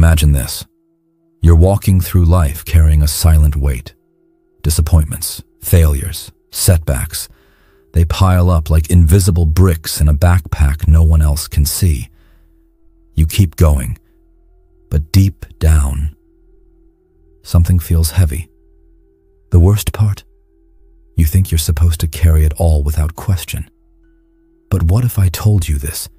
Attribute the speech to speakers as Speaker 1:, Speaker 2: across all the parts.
Speaker 1: Imagine this. You're walking through life carrying a silent weight. Disappointments, failures, setbacks. They pile up like invisible bricks in a backpack no one else can see. You keep going, but deep down, something feels heavy. The worst part? You think you're supposed to carry it all without question. But what if I told you this?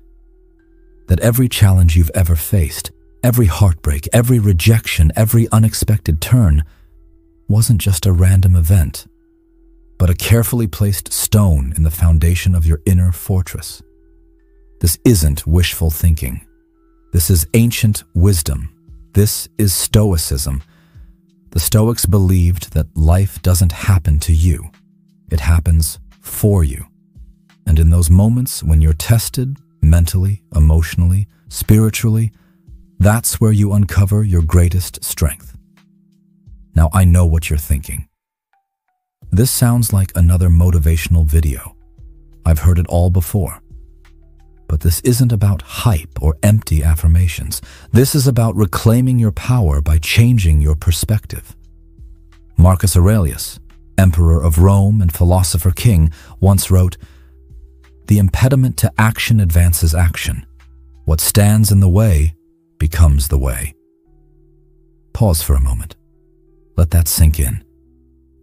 Speaker 1: That every challenge you've ever faced, every heartbreak, every rejection, every unexpected turn wasn't just a random event, but a carefully placed stone in the foundation of your inner fortress. This isn't wishful thinking. This is ancient wisdom. This is Stoicism. The Stoics believed that life doesn't happen to you. It happens for you. And in those moments when you're tested, mentally, emotionally, spiritually, that's where you uncover your greatest strength. Now, I know what you're thinking. This sounds like another motivational video. I've heard it all before. But this isn't about hype or empty affirmations. This is about reclaiming your power by changing your perspective. Marcus Aurelius, emperor of Rome and philosopher king, once wrote, "The impediment to action advances action. What stands in the way becomes the way." Pause for a moment. Let that sink in.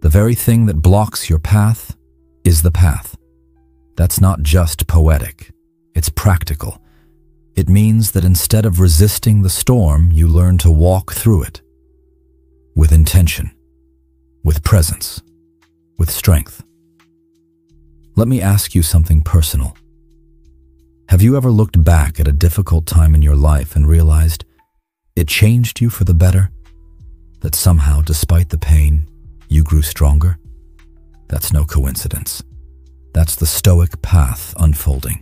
Speaker 1: The very thing that blocks your path is the path. That's not just poetic. It's practical. It means that instead of resisting the storm, you learn to walk through it with intention, with presence, with strength. Let me ask you something personal. Have you ever looked back at a difficult time in your life and realized it changed you for the better? That somehow, despite the pain, you grew stronger? That's no coincidence. That's the Stoic path unfolding.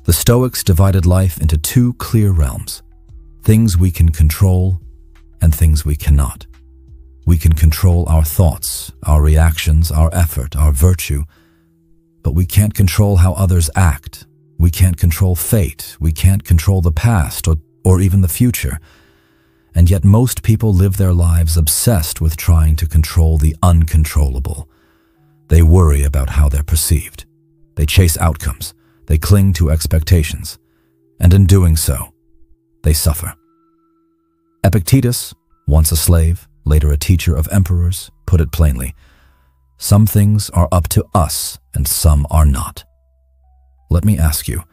Speaker 1: The Stoics divided life into two clear realms, things we can control and things we cannot. We can control our thoughts, our reactions, our effort, our virtue, but we can't control how others act. We can't control fate. We can't control the past or even the future. And yet most people live their lives obsessed with trying to control the uncontrollable. They worry about how they're perceived. They chase outcomes. They cling to expectations. And in doing so, they suffer. Epictetus, once a slave, later a teacher of emperors, put it plainly, "Some things are up to us and some are not." Let me ask you,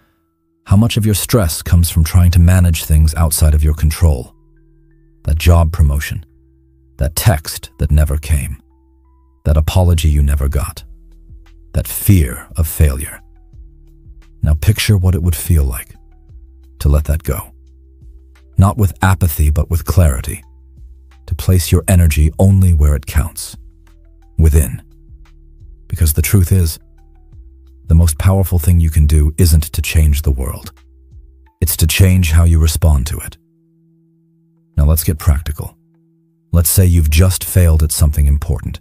Speaker 1: how much of your stress comes from trying to manage things outside of your control? That job promotion, that text that never came, that apology you never got, that fear of failure. Now picture what it would feel like to let that go. Not with apathy, but with clarity. To place your energy only where it counts, within. Because the truth is, the most powerful thing you can do isn't to change the world. It's to change how you respond to it. Now let's get practical. Let's say you've just failed at something important.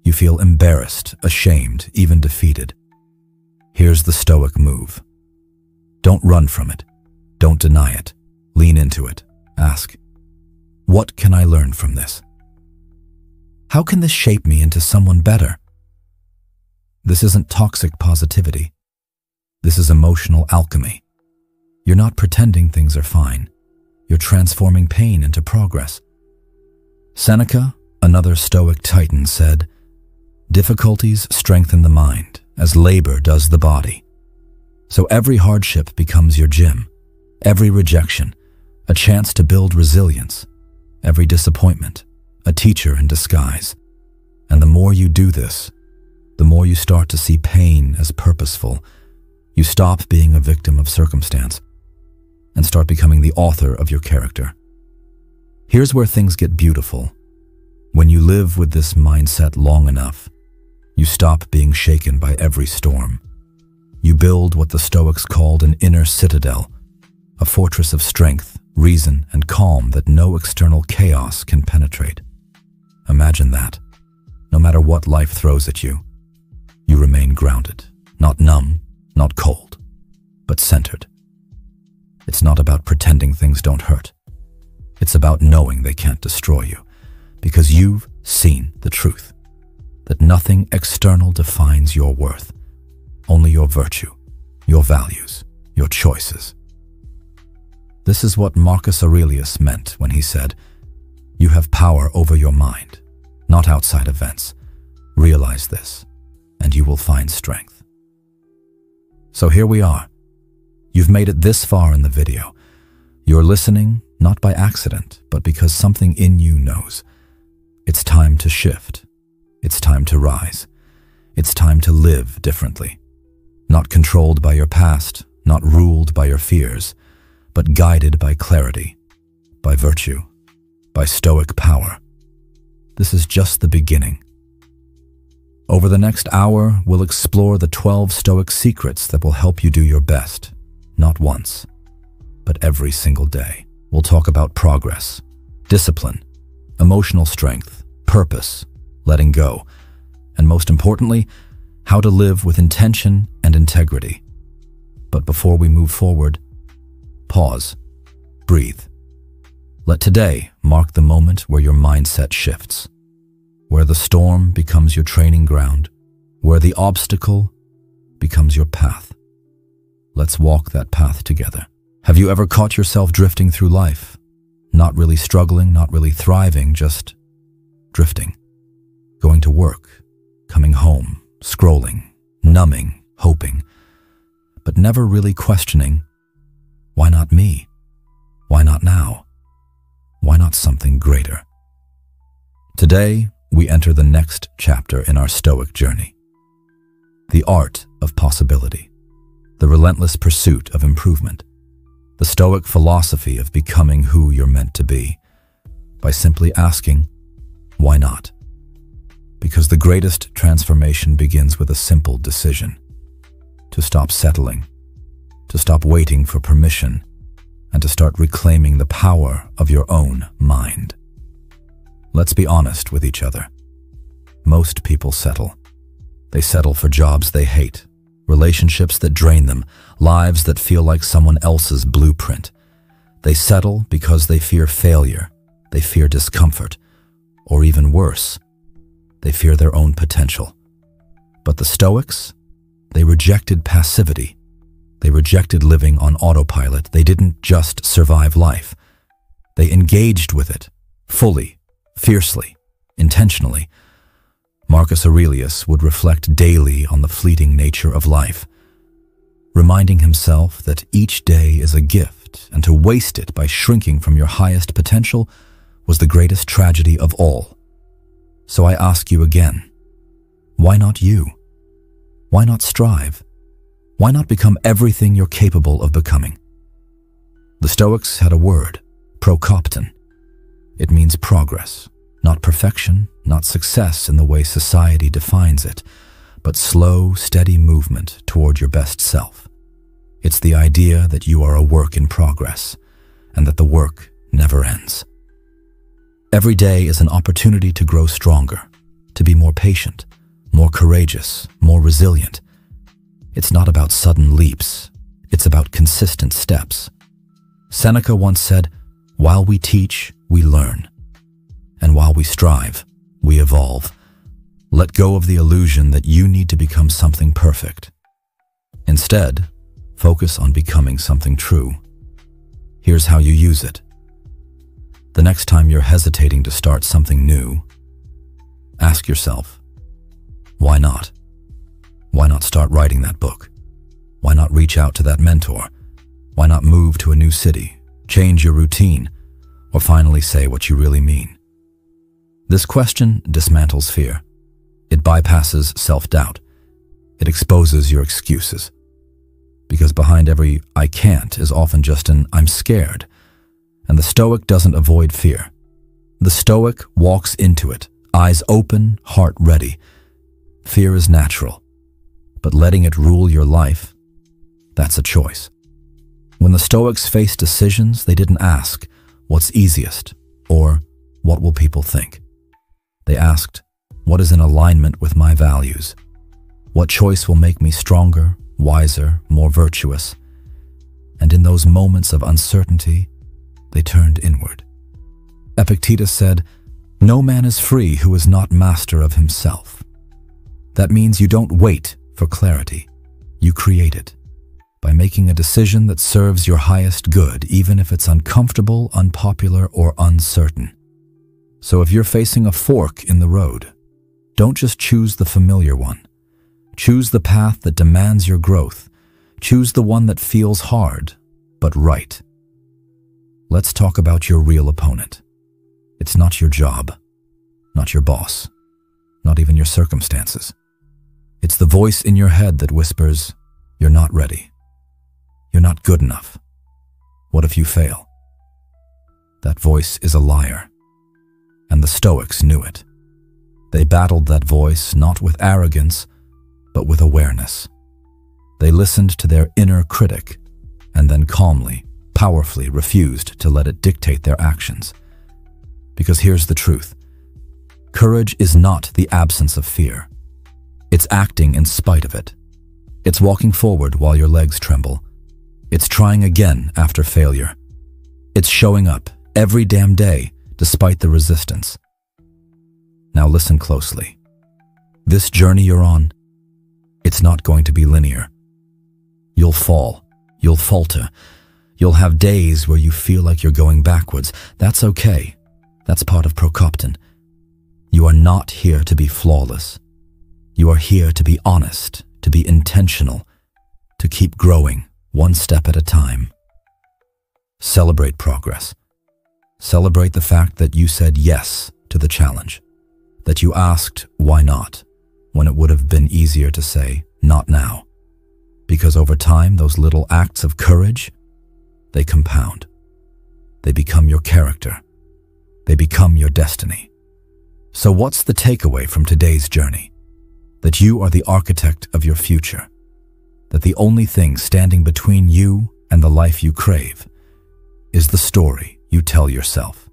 Speaker 1: You feel embarrassed, ashamed, even defeated. Here's the Stoic move. Don't run from it. Don't deny it. Lean into it. Ask, what can I learn from this? How can this shape me into someone better? This isn't toxic positivity. This is emotional alchemy. You're not pretending things are fine. You're transforming pain into progress. Seneca, another Stoic titan, said, "Difficulties strengthen the mind, as labor does the body." So every hardship becomes your gym, every rejection, a chance to build resilience, every disappointment, a teacher in disguise. And the more you do this, the more you start to see pain as purposeful. You stop being a victim of circumstance and start becoming the author of your character. Here's where things get beautiful. When you live with this mindset long enough, you stop being shaken by every storm. You build what the Stoics called an inner citadel, a fortress of strength, reason, and calm that no external chaos can penetrate. Imagine that. No matter what life throws at you, you remain grounded, not numb, not cold, but centered. It's not about pretending things don't hurt. It's about knowing they can't destroy you, because you've seen the truth, that nothing external defines your worth, only your virtue, your values, your choices. This is what Marcus Aurelius meant when he said, "You have power over your mind, not outside events. Realize this, and you will find strength." So here we are. You've made it this far in the video. You're listening, not by accident, but because something in you knows. It's time to shift. It's time to rise. It's time to live differently. Not controlled by your past, not ruled by your fears, but guided by clarity, by virtue, by Stoic power. This is just the beginning. Over the next hour, we'll explore the 12 Stoic secrets that will help you do your best, not once, but every single day. We'll talk about progress, discipline, emotional strength, purpose, letting go, and most importantly, how to live with intention and integrity. But before we move forward, pause, breathe. Let today mark the moment where your mindset shifts, where the storm becomes your training ground, where the obstacle becomes your path. Let's walk that path together. Have you ever caught yourself drifting through life? Not really struggling, not really thriving, just drifting. Going to work, coming home, scrolling, numbing, hoping, but never really questioning, why not me? Why not now? Why not something greater? Today, we enter the next chapter in our Stoic journey. The art of possibility, the relentless pursuit of improvement, the Stoic philosophy of becoming who you're meant to be, by simply asking, why not? Because the greatest transformation begins with a simple decision: to stop settling, to stop waiting for permission, and to start reclaiming the power of your own mind. Let's be honest with each other. Most people settle. They settle for jobs they hate, relationships that drain them, lives that feel like someone else's blueprint. They settle because they fear failure, they fear discomfort, or even worse, they fear their own potential. But the Stoics, they rejected passivity. They rejected living on autopilot. They didn't just survive life. They engaged with it, fully, fiercely, intentionally. Marcus Aurelius would reflect daily on the fleeting nature of life, reminding himself that each day is a gift, and to waste it by shrinking from your highest potential was the greatest tragedy of all. So I ask you again, why not you? Why not strive? Why not become everything you're capable of becoming? The Stoics had a word, prokopton. It means progress, not perfection, not success in the way society defines it, but slow, steady movement toward your best self. It's the idea that you are a work in progress, and that the work never ends. Every day is an opportunity to grow stronger, to be more patient, more courageous, more resilient. It's not about sudden leaps, it's about consistent steps. Seneca once said, "While we teach, we learn. And while we strive, we evolve." Let go of the illusion that you need to become something perfect. Instead, focus on becoming something true. Here's how you use it. The next time you're hesitating to start something new, ask yourself, why not? Why not start writing that book? Why not reach out to that mentor? Why not move to a new city, change your routine, or finally say what you really mean? This question dismantles fear. It bypasses self-doubt. It exposes your excuses. Because behind every "I can't" is often just an "I'm scared." And the Stoic doesn't avoid fear. The Stoic walks into it, eyes open, heart ready. Fear is natural, but letting it rule your life, that's a choice. When the Stoics faced decisions, they didn't ask, what's easiest, or what will people think? They asked, what is in alignment with my values? What choice will make me stronger, wiser, more virtuous? And in those moments of uncertainty, they turned inward. Epictetus said, "No man is free who is not master of himself." That means you don't wait for clarity. You create it by making a decision that serves your highest good, even if it's uncomfortable, unpopular, or uncertain. So if you're facing a fork in the road, don't just choose the familiar one. Choose the path that demands your growth. Choose the one that feels hard, but right. Let's talk about your real opponent. It's not your job, not your boss, not even your circumstances. It's the voice in your head that whispers, "You're not ready. You're not good enough. What if you fail?" That voice is a liar, and the Stoics knew it. They battled that voice not with arrogance, but with awareness. They listened to their inner critic and then calmly, powerfully refused to let it dictate their actions. Because here's the truth. Courage is not the absence of fear. It's acting in spite of it. It's walking forward while your legs tremble. It's trying again after failure. It's showing up every damn day despite the resistance. Now listen closely. This journey you're on, it's not going to be linear. You'll fall. You'll falter. You'll have days where you feel like you're going backwards. That's okay. That's part of Procopton. You are not here to be flawless. You are here to be honest, to be intentional, to keep growing one step at a time. Celebrate progress. Celebrate the fact that you said yes to the challenge, that you asked why not, when it would have been easier to say not now. Because over time, those little acts of courage, they compound. They become your character. They become your destiny. So what's the takeaway from today's journey? That you are the architect of your future. That the only thing standing between you and the life you crave is the story you tell yourself.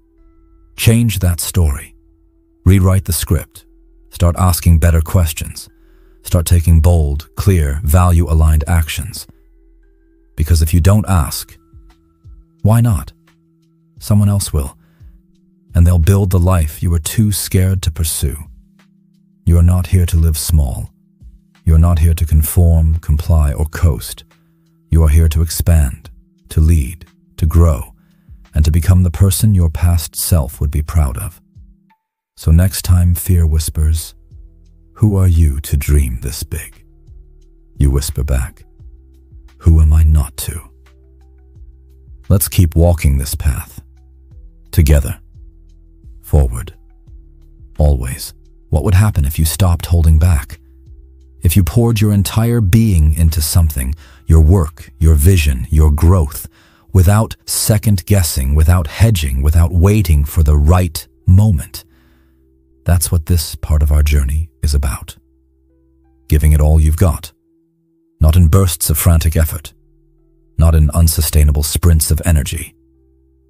Speaker 1: Change that story. Rewrite the script. Start asking better questions. Start taking bold, clear, value-aligned actions. Because if you don't ask, why not? Someone else will. And they'll build the life you were too scared to pursue. You are not here to live small. You are not here to conform, comply, or coast. You are here to expand, to lead, to grow, and to become the person your past self would be proud of. So next time fear whispers, "Who are you to dream this big?" You whisper back, "Who am I not to?" Let's keep walking this path. Together. Forward. Always. What would happen if you stopped holding back? If you poured your entire being into something, your work, your vision, your growth, without second-guessing, without hedging, without waiting for the right moment? That's what this part of our journey is about. Giving it all you've got. Not in bursts of frantic effort. Not in unsustainable sprints of energy.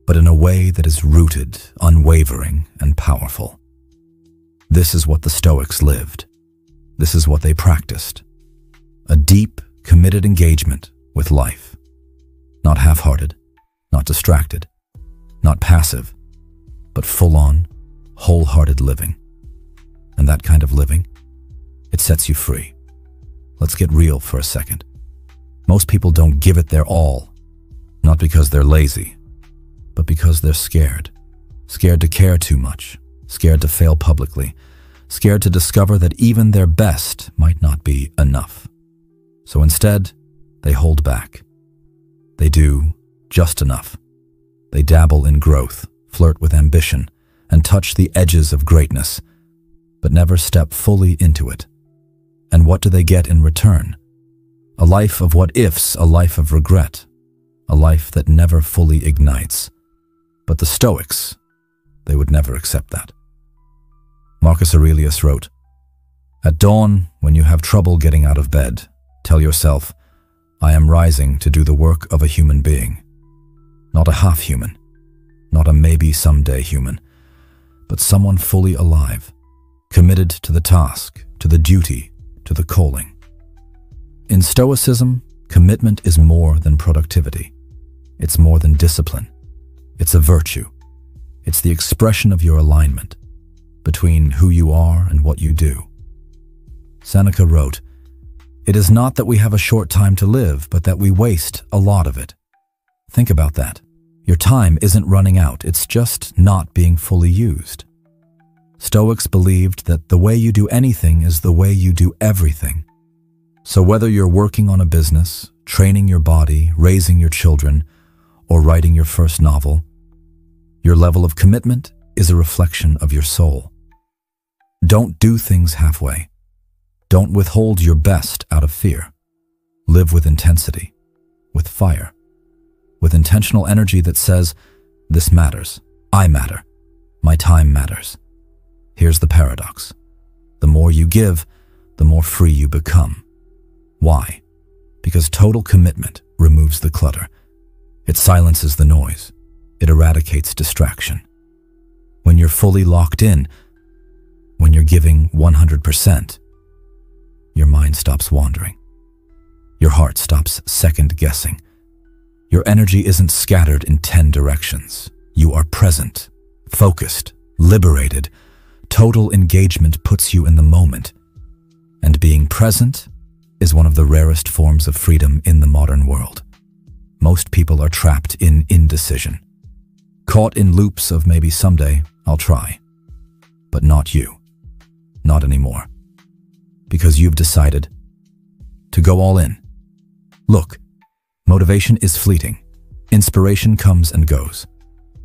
Speaker 1: But in a way that is rooted, unwavering, and powerful. This is what the Stoics lived. This is what they practiced. A deep, committed engagement with life. Not half-hearted, not distracted, not passive, but full-on, wholehearted living. And that kind of living, it sets you free. Let's get real for a second. Most people don't give it their all, not because they're lazy, but because they're scared. Scared to care too much, scared to fail publicly, scared to discover that even their best might not be enough. So instead, they hold back. They do just enough. They dabble in growth, flirt with ambition, and touch the edges of greatness, but never step fully into it. And what do they get in return? A life of what-ifs, a life of regret, a life that never fully ignites. But the Stoics, they would never accept that. Marcus Aurelius wrote, "At dawn, when you have trouble getting out of bed, tell yourself, I am rising to do the work of a human being. Not a half-human, not a maybe someday human, but someone fully alive, committed to the task, to the duty, to the calling." In Stoicism, commitment is more than productivity. It's more than discipline. It's a virtue. It's the expression of your alignment between who you are and what you do. Seneca wrote, "It is not that we have a short time to live, but that we waste a lot of it." Think about that. Your time isn't running out, it's just not being fully used. Stoics believed that the way you do anything is the way you do everything. So whether you're working on a business, training your body, raising your children, or writing your first novel, your level of commitment is a reflection of your soul. Don't do things halfway. Don't withhold your best out of fear. Live with intensity, with fire, with intentional energy that says, "This matters. I matter. My time matters." Here's the paradox. The more you give, the more free you become. Why? Because total commitment removes the clutter. It silences the noise. It eradicates distraction. When you're fully locked in, when you're giving 100%, your mind stops wandering. Your heart stops second-guessing. Your energy isn't scattered in 10 directions. You are present, focused, liberated. Total engagement puts you in the moment. And being present is one of the rarest forms of freedom in the modern world. Most people are trapped in indecision, caught in loops of maybe someday I'll try. But not you. Not anymore. Because you've decided to go all in. Look, motivation is fleeting. Inspiration comes and goes.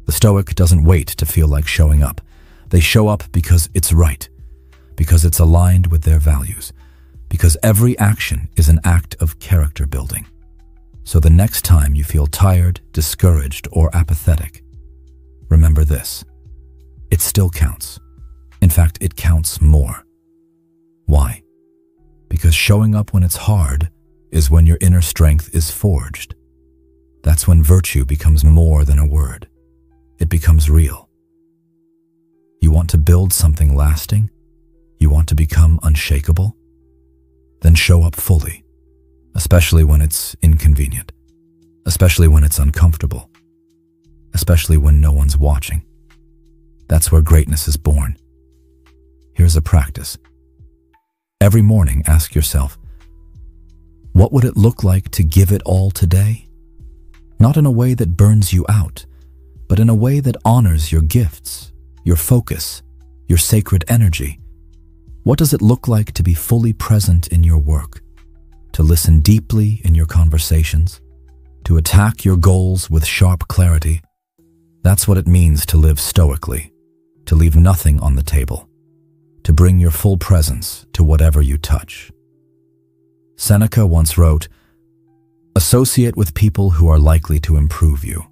Speaker 1: The Stoic doesn't wait to feel like showing up. They show up because it's right, because it's aligned with their values, because every action is an act of character building. So the next time you feel tired, discouraged, or apathetic, remember this. It still counts. In fact, it counts more. Why? Because showing up when it's hard is when your inner strength is forged. That's when virtue becomes more than a word. It becomes real. You want to build something lasting? You want to become unshakable? Then show up fully, especially when it's inconvenient, especially when it's uncomfortable, especially when no one's watching. That's where greatness is born. Here's a practice. Every morning, ask yourself, what would it look like to give it all today? Not in a way that burns you out, but in a way that honors your gifts, your focus, your sacred energy. What does it look like to be fully present in your work, to listen deeply in your conversations, to attack your goals with sharp clarity? That's what it means to live stoically, to leave nothing on the table, to bring your full presence to whatever you touch. Seneca once wrote, "Associate with people who are likely to improve you."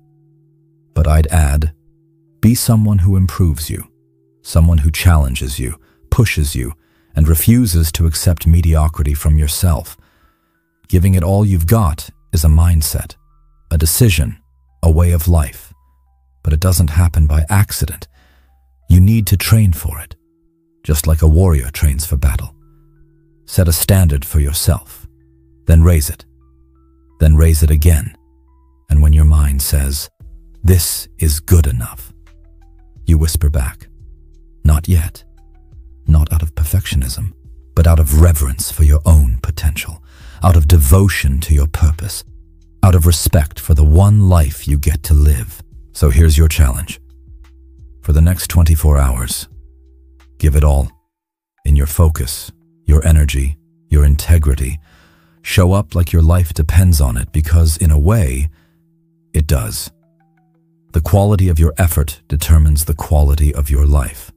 Speaker 1: But I'd add, be someone who improves you, someone who challenges you, pushes you, and refuses to accept mediocrity from yourself. Giving it all you've got is a mindset, a decision, a way of life. But it doesn't happen by accident. You need to train for it, just like a warrior trains for battle. Set a standard for yourself, then raise it again. And when your mind says, "This is good enough," you whisper back, "Not yet." Not out of perfectionism, but out of reverence for your own potential, out of devotion to your purpose, out of respect for the one life you get to live. So here's your challenge. For the next 24 hours, give it all. In your focus, your energy, your integrity. Show up like your life depends on it because, in a way, it does. The quality of your effort determines the quality of your life.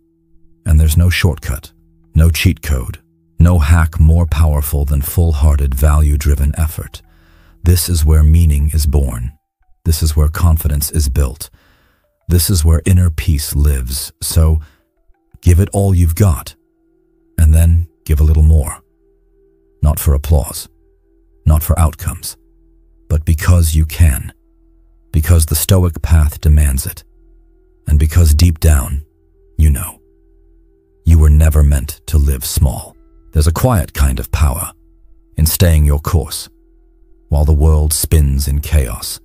Speaker 1: And there's no shortcut, no cheat code, no hack more powerful than full-hearted, value-driven effort. This is where meaning is born. This is where confidence is built. This is where inner peace lives. So give it all you've got, and then give a little more. Not for applause, not for outcomes, but because you can. Because the Stoic path demands it. And because deep down, you know. You were never meant to live small. There's a quiet kind of power in staying your course while the world spins in chaos,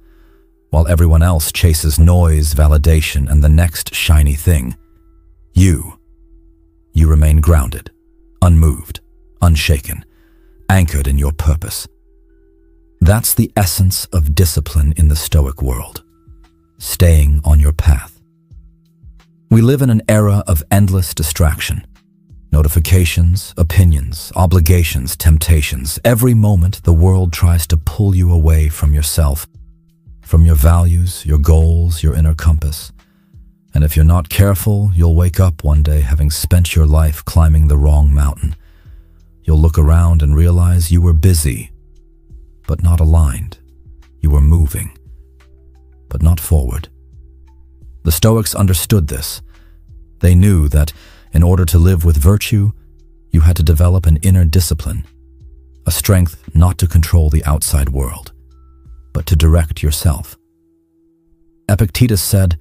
Speaker 1: while everyone else chases noise, validation, and the next shiny thing. You remain grounded, unmoved, unshaken, anchored in your purpose. That's the essence of discipline in the Stoic world, staying on your path. We live in an era of endless distraction. Notifications, opinions, obligations, temptations. Every moment the world tries to pull you away from yourself, from your values, your goals, your inner compass. And if you're not careful, you'll wake up one day having spent your life climbing the wrong mountain. You'll look around and realize you were busy, but not aligned. You were moving, but not forward. The Stoics understood this. They knew that in order to live with virtue, you had to develop an inner discipline, a strength not to control the outside world, but to direct yourself. Epictetus said,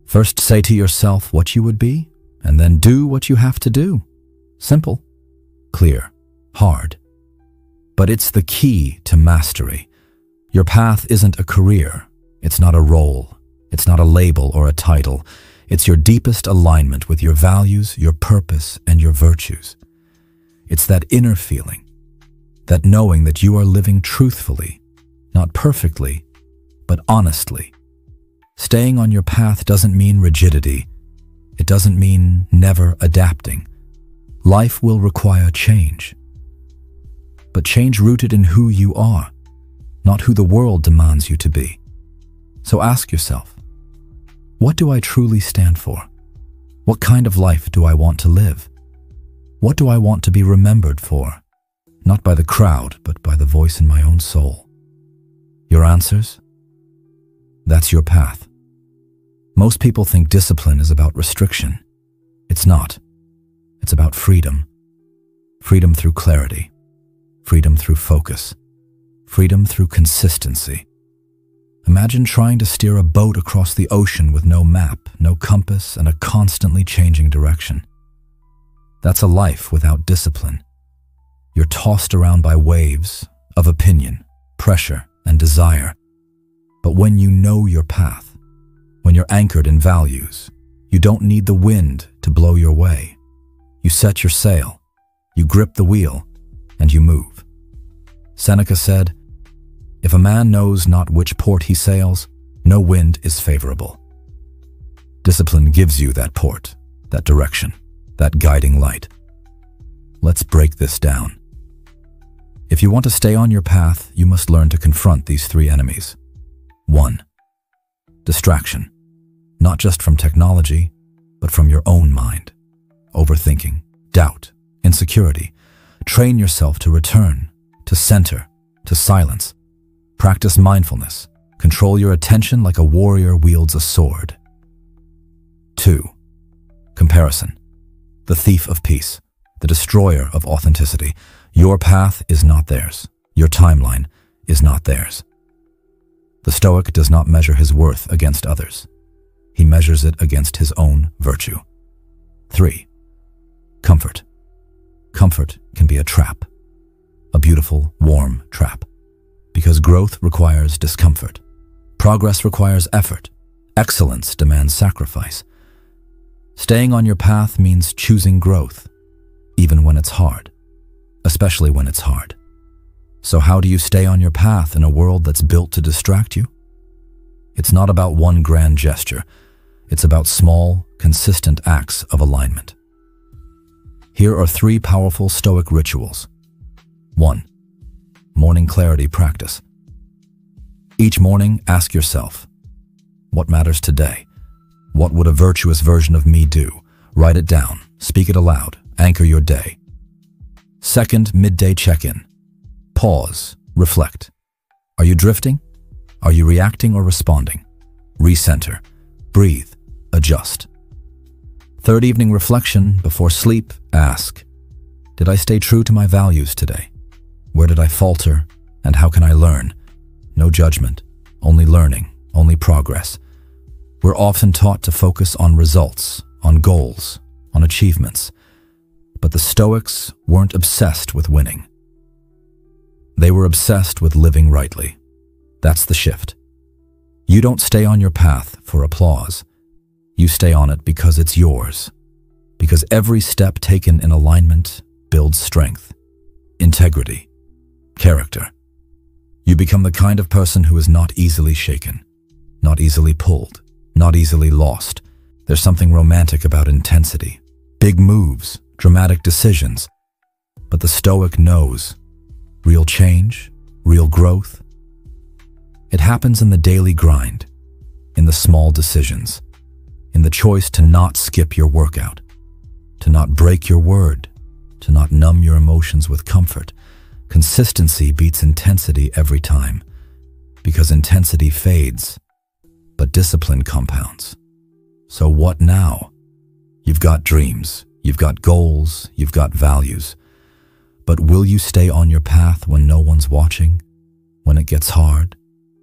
Speaker 1: "First say to yourself what you would be, and then do what you have to do." Simple, clear, hard. But it's the key to mastery. Your path isn't a career. It's not a role. It's not a label or a title. It's your deepest alignment with your values, your purpose, and your virtues. It's that inner feeling, that knowing that you are living truthfully, not perfectly, but honestly. Staying on your path doesn't mean rigidity. It doesn't mean never adapting. Life will require change, but change rooted in who you are, not who the world demands you to be. So ask yourself, what do I truly stand for? What kind of life do I want to live? What do I want to be remembered for? Not by the crowd, but by the voice in my own soul. Your answers? That's your path. Most people think discipline is about restriction. It's not. It's about freedom. Freedom through clarity. Freedom through focus. Freedom through consistency. Imagine trying to steer a boat across the ocean with no map, no compass, and a constantly changing direction. That's a life without discipline. You're tossed around by waves of opinion, pressure, and desire. But when you know your path, when you're anchored in values, you don't need the wind to blow your way. You set your sail, you grip the wheel, and you move. Seneca said, "If a man knows not which port he sails, no wind is favorable." Discipline gives you that port, that direction, that guiding light. Let's break this down. If you want to stay on your path, you must learn to confront these three enemies. 1. Distraction, not just from technology, but from your own mind. Overthinking, doubt, insecurity. Train yourself to return, to center, to silence. Practice mindfulness. Control your attention like a warrior wields a sword. 2. Comparison, the thief of peace, the destroyer of authenticity. Your path is not theirs. Your timeline is not theirs. The Stoic does not measure his worth against others. He measures it against his own virtue. 3. Comfort. Comfort can be a trap, a beautiful, warm trap, because growth requires discomfort. Progress requires effort. Excellence demands sacrifice. Staying on your path means choosing growth, even when it's hard, especially when it's hard. So how do you stay on your path in a world that's built to distract you? It's not about one grand gesture. It's about small, consistent acts of alignment. Here are 3 powerful Stoic rituals. 1. Morning clarity practice. Each morning, ask yourself, what matters today? What would a virtuous version of me do? Write it down, speak it aloud, anchor your day. 2nd, midday check-in. Pause, reflect. Are you drifting? Are you reacting or responding? Recenter, breathe, adjust. 3rd, evening reflection. Before sleep, ask, did I stay true to my values today? Where did I falter, and how can I learn? No judgment, only learning, only progress. We're often taught to focus on results, on goals, on achievements. But the Stoics weren't obsessed with winning. They were obsessed with living rightly. That's the shift. You don't stay on your path for applause. You stay on it because it's yours. Because every step taken in alignment builds strength, integrity, character. You become the kind of person who is not easily shaken, not easily pulled, not easily lost. There's something romantic about intensity, big moves, dramatic decisions. But the Stoic knows real change, real growth. It happens in the daily grind, in the small decisions, in the choice to not skip your workout, to not break your word, to not numb your emotions with comfort. Consistency beats intensity every time, because intensity fades, but discipline compounds. So what now? You've got dreams, you've got goals, you've got values. But will you stay on your path when no one's watching? When it gets hard?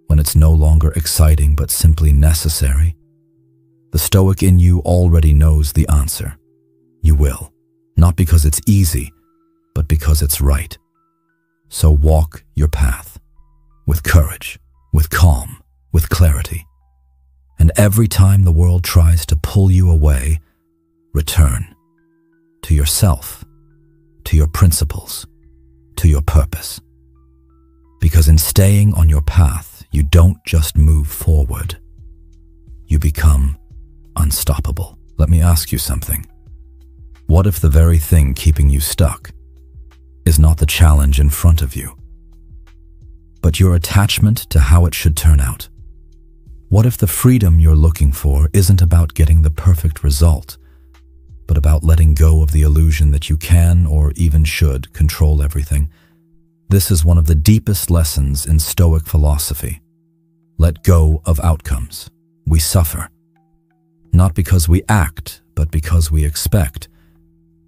Speaker 1: When it's no longer exciting but simply necessary? The Stoic in you already knows the answer. You will, not because it's easy, but because it's right. So walk your path, with courage, with calm, with clarity. And every time the world tries to pull you away, return to yourself, to your principles, to your purpose. Because in staying on your path, you don't just move forward, you become unstoppable. Let me ask you something. What if the very thing keeping you stuck is not the challenge in front of you, but your attachment to how it should turn out? What if the freedom you're looking for isn't about getting the perfect result, but about letting go of the illusion that you can or even should control everything? This is one of the deepest lessons in Stoic philosophy. Let go of outcomes. We suffer, not because we act, but because we expect.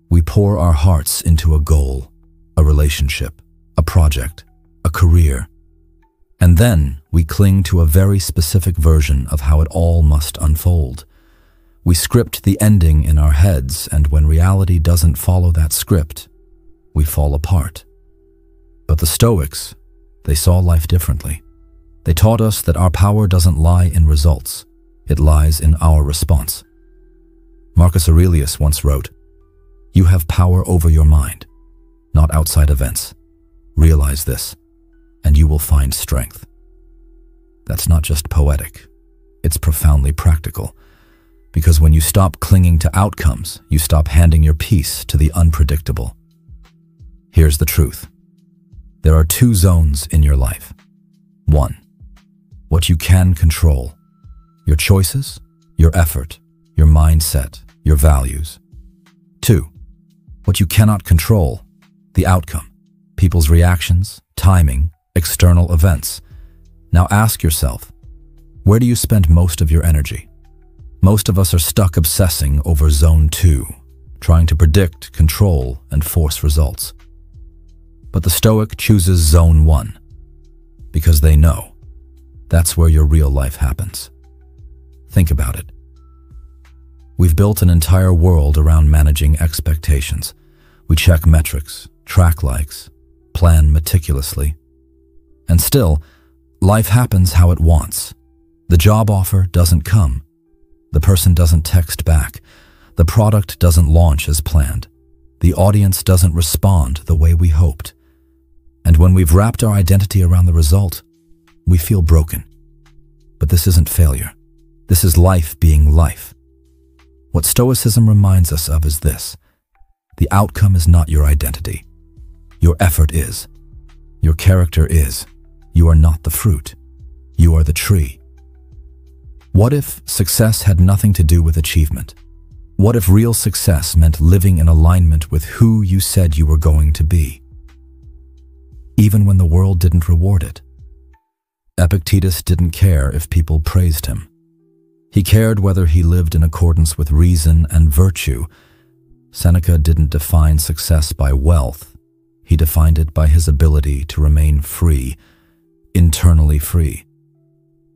Speaker 1: We pour our hearts into a goal, a relationship, a project, a career, and then we cling to a very specific version of how it all must unfold. We script the ending in our heads, and when reality doesn't follow that script, we fall apart. But the Stoics, they saw life differently. They taught us that our power doesn't lie in results, it lies in our response. Marcus Aurelius once wrote, "You have power over your mind, not outside events. Realize this, and you will find strength." That's not just poetic, it's profoundly practical. Because when you stop clinging to outcomes, you stop handing your peace to the unpredictable. Here's the truth. There are two zones in your life. One, what you can control. Your choices, your effort, your mindset, your values. Two, what you cannot control. The outcome. People's reactions, timing, external events. Now ask yourself, where do you spend most of your energy? Most of us are stuck obsessing over zone 2, trying to predict, control, and force results. But the Stoic chooses zone 1, because they know that's where your real life happens. Think about it. We've built an entire world around managing expectations. We check metrics, track likes, plan meticulously. And still, life happens how it wants. The job offer doesn't come. The person doesn't text back. The product doesn't launch as planned. The audience doesn't respond the way we hoped. And when we've wrapped our identity around the result, we feel broken. But this isn't failure. This is life being life. What Stoicism reminds us of is this. The outcome is not your identity. Your effort is. Your character is. You are not the fruit. You are the tree. What if success had nothing to do with achievement? What if real success meant living in alignment with who you said you were going to be, even when the world didn't reward it? Epictetus didn't care if people praised him. He cared whether he lived in accordance with reason and virtue. Seneca didn't define success by wealth. He defined it by his ability to remain free, internally free.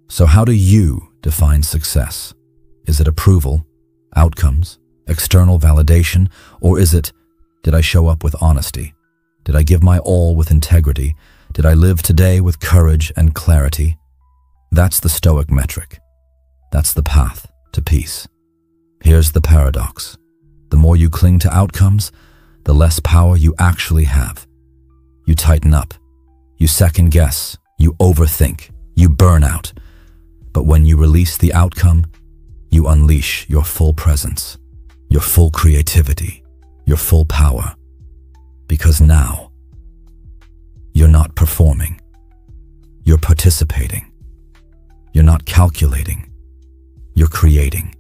Speaker 1: So how do you define success? Is it approval, outcomes, external validation, or is it, did I show up with honesty? Did I give my all with integrity? Did I live today with courage and clarity? That's the Stoic metric. That's the path to peace. Here's the paradox. The more you cling to outcomes, the less power you actually have. You tighten up, you second guess, you overthink, you burn out. But when you release the outcome, you unleash your full presence, your full creativity, your full power. Because now, you're not performing. You're participating. You're not calculating. You're creating.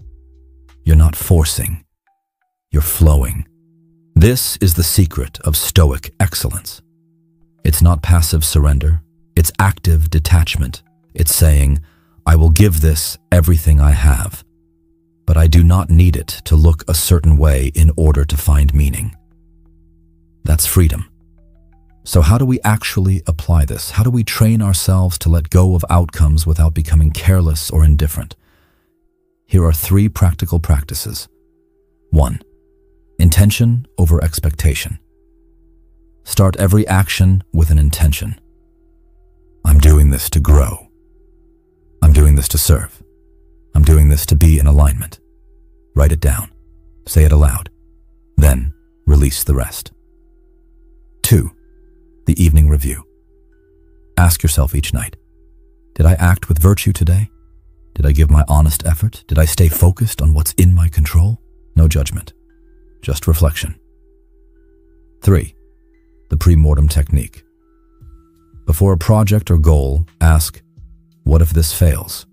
Speaker 1: You're not forcing. You're flowing. This is the secret of Stoic excellence. It's not passive surrender. It's active detachment. It's saying, I will give this everything I have, but I do not need it to look a certain way in order to find meaning. That's freedom. So how do we actually apply this? How do we train ourselves to let go of outcomes without becoming careless or indifferent? Here are 3 practical practices. 1. Intention over expectation. Start every action with an intention. I'm doing this to grow. I'm doing this to serve. I'm doing this to be in alignment. Write it down. Say it aloud. Then release the rest. 2. The evening review. Ask yourself each night, did I act with virtue today? Did I give my honest effort? Did I stay focused on what's in my control? No judgment, just reflection. 3. The pre-mortem technique. Before a project or goal, ask, what if this fails?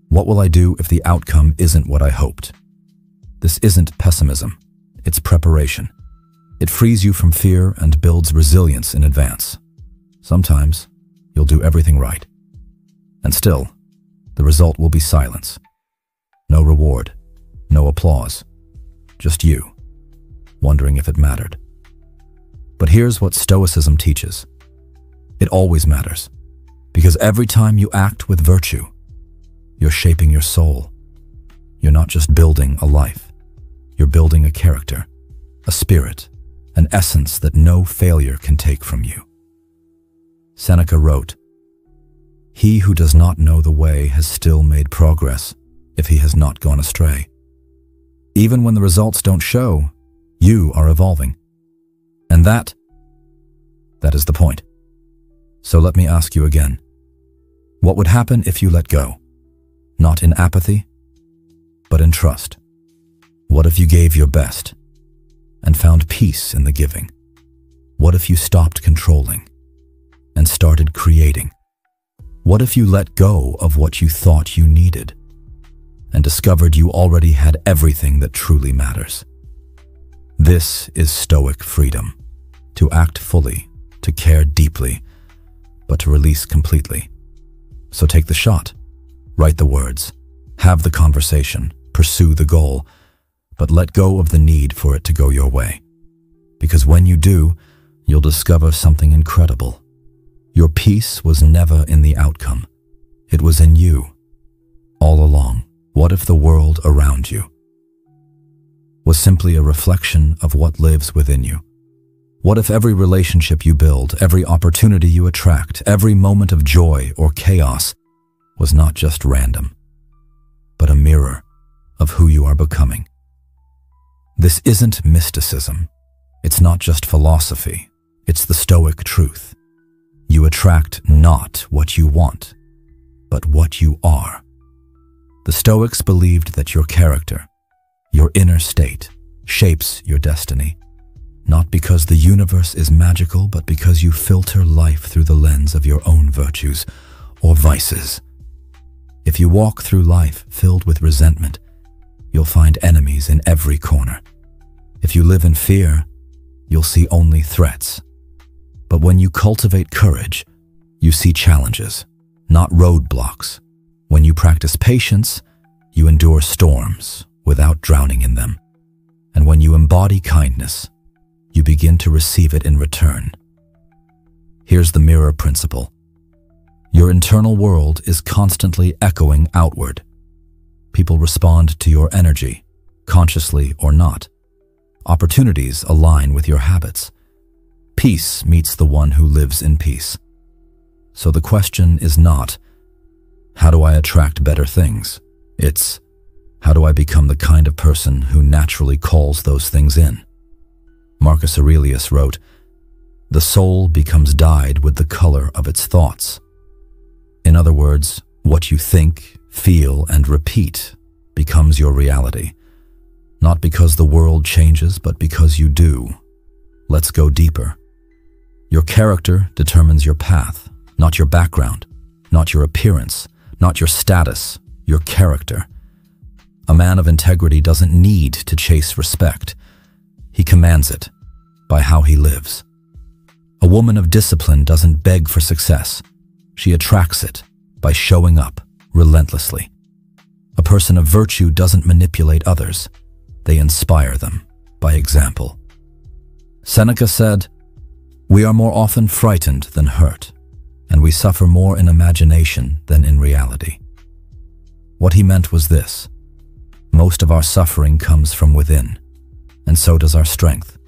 Speaker 1: What will I do if the outcome isn't what I hoped? This isn't pessimism, it's preparation. It frees you from fear and builds resilience in advance. Sometimes, you'll do everything right. And still, the result will be silence. No reward, no applause, just you, wondering if it mattered. But here's what Stoicism teaches. It always matters, because every time you act with virtue, you're shaping your soul. You're not just building a life, you're building a character, a spirit, an essence that no failure can take from you. Seneca wrote, "He who does not know the way has still made progress if he has not gone astray." Even when the results don't show, you are evolving. And that is the point. So let me ask you again. What would happen if you let go? Not in apathy, but in trust. What if you gave your best and found peace in the giving? What if you stopped controlling and started creating? What if you let go of what you thought you needed and discovered you already had everything that truly matters? This is Stoic freedom, to act fully, to care deeply, but to release completely. So take the shot, write the words, have the conversation, pursue the goal, but let go of the need for it to go your way. Because when you do, you'll discover something incredible. Your peace was never in the outcome. It was in you, all along. What if the world around you was simply a reflection of what lives within you? What if every relationship you build, every opportunity you attract, every moment of joy or chaos was not just random, but a mirror of who you are becoming? This isn't mysticism. It's not just philosophy. It's the Stoic truth. You attract not what you want, but what you are. The Stoics believed that your character, your inner state, shapes your destiny, not because the universe is magical, but because you filter life through the lens of your own virtues or vices. If you walk through life filled with resentment, you'll find enemies in every corner. If you live in fear, you'll see only threats. But when you cultivate courage, you see challenges, not roadblocks. When you practice patience, you endure storms without drowning in them. And when you embody kindness, you begin to receive it in return. Here's the mirror principle. Your internal world is constantly echoing outward. People respond to your energy, consciously or not. Opportunities align with your habits. Peace meets the one who lives in peace. So the question is not, how do I attract better things? It's, how do I become the kind of person who naturally calls those things in? Marcus Aurelius wrote, "The soul becomes dyed with the color of its thoughts." In other words, what you think, feel, and repeat becomes your reality. Not because the world changes, but because you do. Let's go deeper. Your character determines your path, not your background, not your appearance, not your status, your character. A man of integrity doesn't need to chase respect. He commands it by how he lives. A woman of discipline doesn't beg for success. She attracts it by showing up relentlessly. A person of virtue doesn't manipulate others. They inspire them by example. Seneca said, "We are more often frightened than hurt, and we suffer more in imagination than in reality." What he meant was this: most of our suffering comes from within, and so does our strength.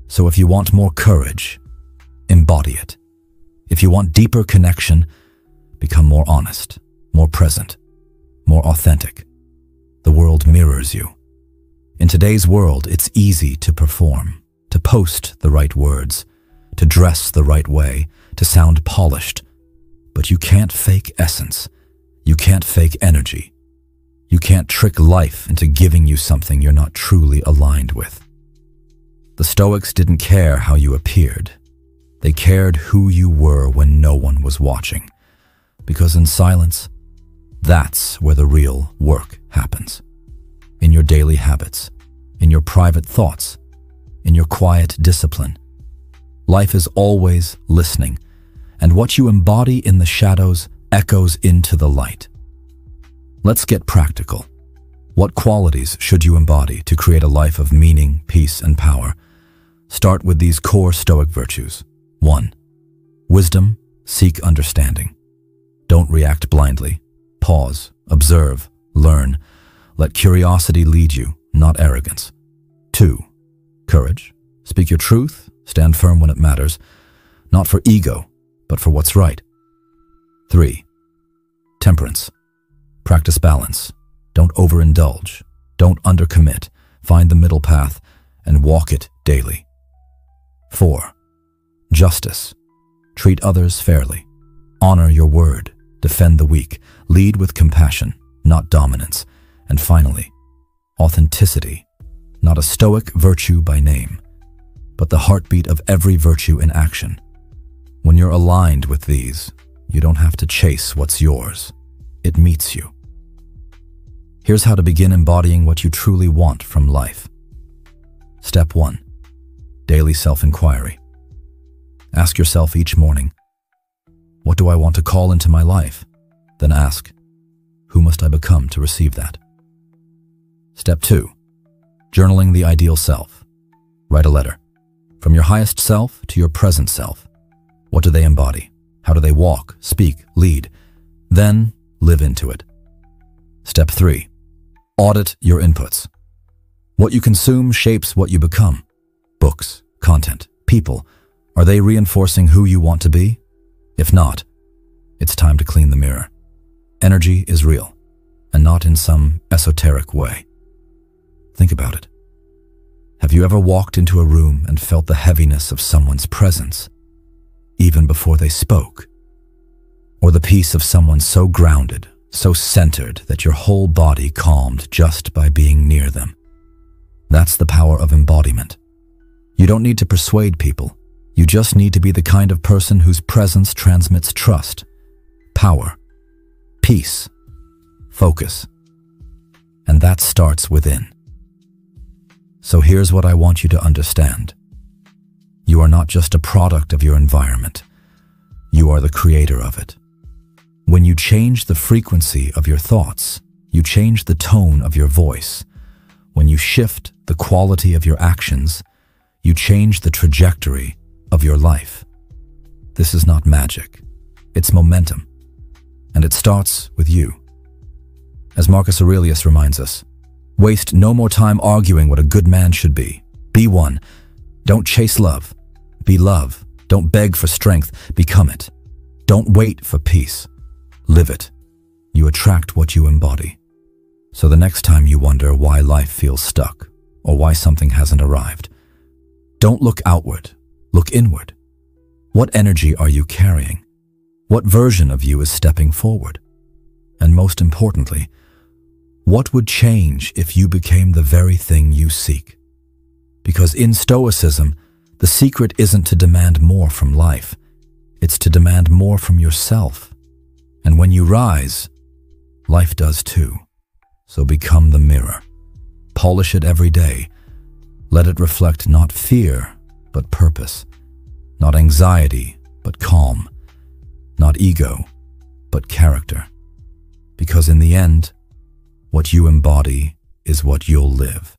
Speaker 1: So if you want more courage, embody it. If you want deeper connection, become more honest, more present, more authentic. The world mirrors you. In today's world, it's easy to perform, to post the right words, to dress the right way, to sound polished. But you can't fake essence. You can't fake energy. You can't trick life into giving you something you're not truly aligned with. The Stoics didn't care how you appeared. They cared who you were when no one was watching. Because in silence, that's where the real work happens. In your daily habits, in your private thoughts, in your quiet discipline. Life is always listening, and what you embody in the shadows echoes into the light. Let's get practical. What qualities should you embody to create a life of meaning, peace, and power? Start with these core Stoic virtues. 1. Wisdom, seek understanding. Don't react blindly. Pause, observe, learn. Let curiosity lead you, not arrogance. 2. Courage. Speak your truth, stand firm when it matters, not for ego, but for what's right. 3. Temperance. Practice balance. Don't overindulge. Don't undercommit. Find the middle path and walk it daily. 4. Justice. Treat others fairly. Honor your word. Defend the weak. Lead with compassion, not dominance. And finally, authenticity. Not a Stoic virtue by name, but the heartbeat of every virtue in action. When you're aligned with these, you don't have to chase what's yours. It meets you. Here's how to begin embodying what you truly want from life. Step 1. Daily self-inquiry. Ask yourself each morning, what do I want to call into my life? Then ask, who must I become to receive that? Step 2. Journaling the ideal self. Write a letter. From your highest self to your present self. What do they embody? How do they walk, speak, lead? Then live into it. Step 3. Audit your inputs. What you consume shapes what you become. Books, content, people. Are they reinforcing who you want to be? If not, it's time to clean the mirror. Energy is real, and not in some esoteric way. Think about it. Have you ever walked into a room and felt the heaviness of someone's presence, even before they spoke? Or the peace of someone so grounded, so centered that your whole body calmed just by being near them? That's the power of embodiment. You don't need to persuade people. You just need to be the kind of person whose presence transmits trust, power, peace, focus. And that starts within. So here's what I want you to understand. You are not just a product of your environment. You are the creator of it. When you change the frequency of your thoughts, you change the tone of your voice. When you shift the quality of your actions, you change the trajectory of your life. This is not magic. It's momentum. And it starts with you. As Marcus Aurelius reminds us, waste no more time arguing what a good man should be. Be one. Don't chase love. Be love. Don't beg for strength. Become it. Don't wait for peace. Live it. You attract what you embody. So the next time you wonder why life feels stuck or why something hasn't arrived, don't look outward, look inward. What energy are you carrying? What version of you is stepping forward? And most importantly, what would change if you became the very thing you seek? Because in Stoicism, the secret isn't to demand more from life. It's to demand more from yourself. And when you rise, life does too. So become the mirror. Polish it every day. Let it reflect not fear, but purpose. Not anxiety, but calm. Not ego, but character. Because in the end, what you embody is what you'll live.